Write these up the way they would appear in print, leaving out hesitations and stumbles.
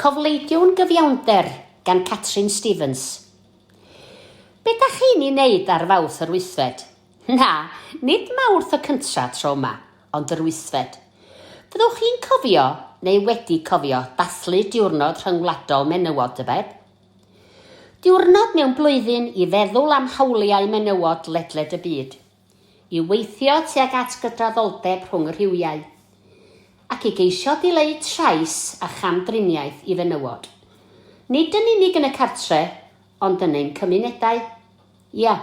Cofleidiwn Gyfiawnder gan Catrin Stevens. Be da chi'n ei wneud ar Fawrth yr Wythfed? Na, nid Mawrth y cyntra tro yma, ond yr Wythfed. Fyddwch chi'n cofio neu wedi cofio dathlu diwrnod rhyngwladol menywod y bed? Diwrnod mewn blwyddyn i feddwl am hawliau menywod ledled y byd, i weithio tuag at gydraddoldeb rhwng y rhywiau, ac i geisio dileu trais a chamdriniaeth i fenywod. Nid yn unig yn y cartre, ond yn ein cymunedau. Ia,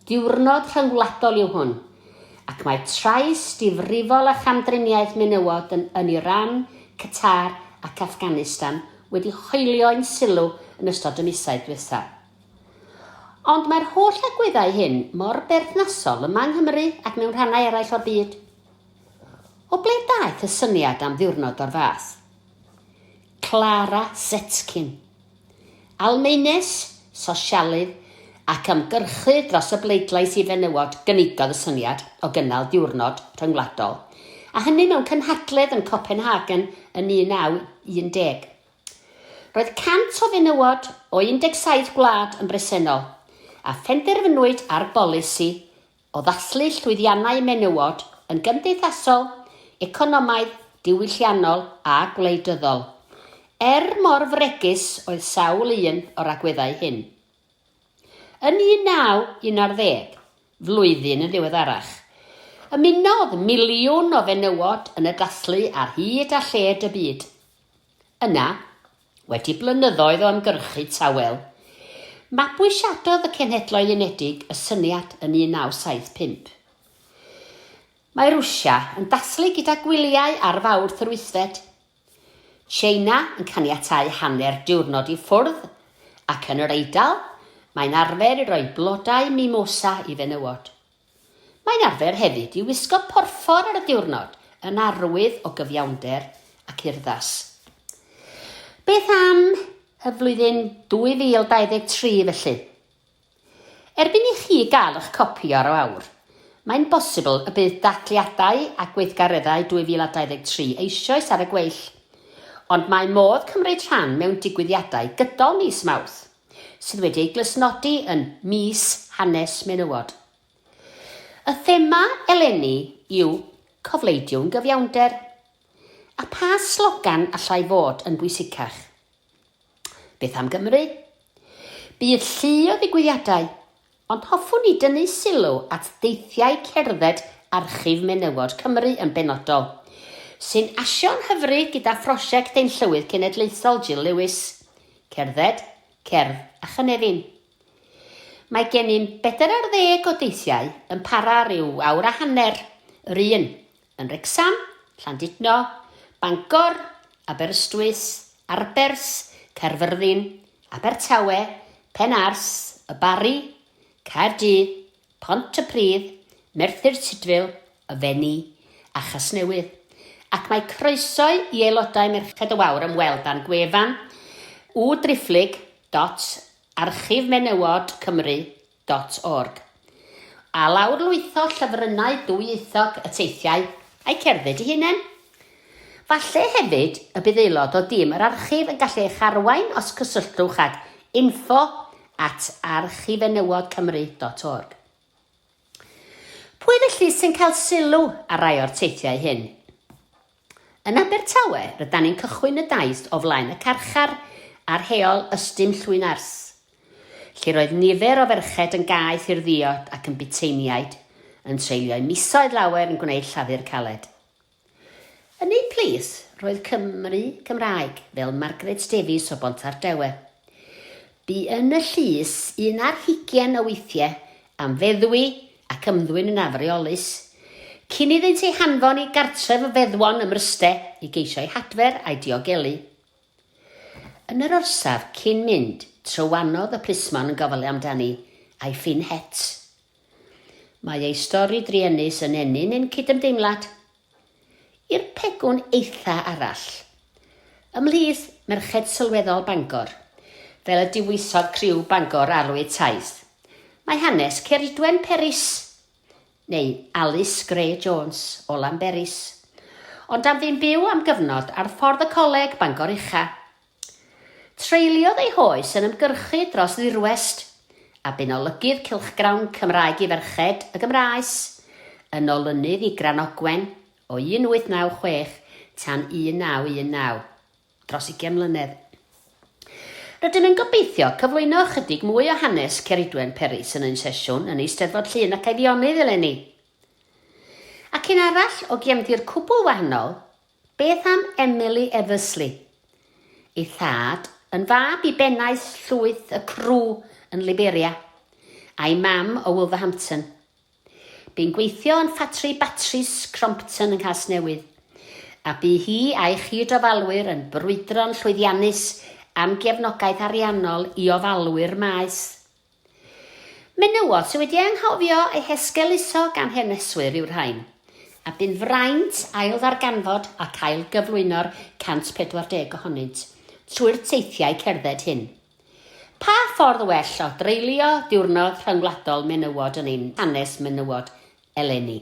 diwrnod rhyngwladol yw hwn, ac mae trais difrifol a chamdriniaeth menywod yn Iran, Qatar ac Afghanistan wedi hoelio'n sylw yn ystod y misoedd diwethaf. Ond mae'r holl agweddau hyn mor berthnasol yma yng Nghymru ac mewn rhannau eraill o'r byd. O ble daeth y syniad am ddiwrnod o'r fath? Clara Zetkin, Almaenes, sosialydd ac ymgyrchu dros y bleidlais i fenywod gynigodd y syniad o gynnal diwrnod rhyngwladol, a hynny mewn cynhadledd yn Copenhagen yn 1910. Roedd 100 o fenywod o 17 gwlad yn bresennol, a phenderfynwyd ar bolisi o ddathlu llwyddiannau menywod yn gymdeithasol, economaidd, diwylliannol a gwleidyddol, mor fregus oedd sawl un o'r agweddau hyn. Yn 1911, flwyddyn yn ddiweddarach, ymunodd miliwn o fenywod yn y dathlu ar hyd a lled y byd. Yna, wedi blynyddoedd o ymgyrchu tawel, mabwysiadodd y Cenhedloedd Unedig y syniad yn 1975. Mae Rwsia yn dathlu gyda gwyliau ar Fawrth yr Wythfed. Tsieina yn caniatáu hanner diwrnod i ffwrdd, ac yn yr Eidal, mae'n arfer i roi blodau mimosa i fenywod. Mae'n arfer hefyd i wisgo porffor ar y diwrnod yn arwydd o gyfiawnder ac urddas. Beth am y flwyddyn 2023 felly? Erbyn i chi gael eich copi o'r Wawr, mae'n bosibl y bydd datliadau a gweithgareddau 2023 eisoes ar y gweill, ond mae modd cymryd rhan mewn digwyddiadau gydol mis Mawrth, sydd wedi ei glustnodi yn mis hanes menywod. Y thema eleni yw Cofleidiwn Gyfiawnder, a pa slogan allai fod yn bwysicach? Beth am Gymru? Bydd llu o ddigwyddiadau, ond hoffwn i dynnu sylw at deithiau cerdded Archif Menywod Cymru yn benodol, sy'n asio'n hyfryd gyda phrosiect ein llywydd cenedlaethol Jill Lewis, cerdded, cerdd a chynefin. Mae gennym 40 o deithiau yn para rhyw awr a hanner, yr un yn Wrecsam, Llandudno, Bangor, Aberystwyth, Arbers, Caerfyrddin, Abertawe, Penars, y Bari, Caerdydd, Pontypridd, Merthyr Tydfil, y Feni a Chasnewydd. Ac mae croeso i aelodau Merched y Wawr ymweld â'n gwefan www.archifmenywodcymru.org a lawrlwytho llyfrynau dwyieithog y teithiau a'i cerdded i hunain. Falle hefyd y bydd aelod o dîm yr archif yn gallu eich arwain os cysylltwch ag info@archifenywodcymru.org. Pwy felly sy'n cael sylw ar rai o'r teithiau hyn? Yn Abertawe, rydyn ni'n cychwyn y daith o flaen y carchar a'r heol ystym Llwynars, lle roedd nifer o ferched yn gaeth i'r ddiod ac yn biteiniaid, yn treulio misoedd lawer yn gwneud lladdur'r caled. Yn ei plis, roedd Cymru Cymraeg fel Margaret Davies o Bontardewe. Bu yn y llys 11 o weithiau am feddwi ac ymddwyn yn afreolus, cyn iddynt ei hanfon i gartref y feddwon ym Mryste i geisio ei hadfer a'i diogelu. Yn yr orsaf cyn mynd, trywanodd y Plismon yn gofal amdani a'i ffin het. Mae ei stori driennus yn enyn ein cydymdeimlad. I'r pegwn eitha arall. Ymhlith Merched Sylweddol Bangor, fel y diwysodd criw Bangor Arwyd Taith, mae hanes Ceridwen Peris, neu Alice Gray Jones o Lamberis, ond am ddim byw am gyfnod ar ffordd y coleg Bangor Ucha. Treuliodd ei hoes yn ymgyrchu dros ddirwest, a bu'n olygydd cylchgrawn Cymraeg i ferched y Gymraes, yn olynydd i Granogwen o 1896 tan 1919, dros 20 mlynedd. Rydym yn gobeithio cyflwyno chydig mwy o hanes Ceridwen Peris yn ein sesiwn yn Eisteddfod Llun ac Eilionydd eleni. Ac un arall o gefndir cwbl wahanol, beth am Emily Eversley? Ei thad yn fab i bennaeth llwyth y crw yn Liberia, a'i mam o Wolverhampton. Bu'n gweithio yn ffatri batris Crompton yng Nghasnewydd, a bu hi a'i chyd-ofalwyr yn brwydro'n llwyddiannus am gefnogaeth ariannol i ofalwyr maes. Menywod sydd wedi anghofio ei hesgeluso gan heneswyr yw'r rhain, a bu'n fraint ail ddarganfod ac ail gyflwyno'r 140 ohonynt trwy'r teithiau cerdded hyn. Pa ffordd well o dreulio diwrnod rhyngwladol menywod yn ein hanes menywod eleni?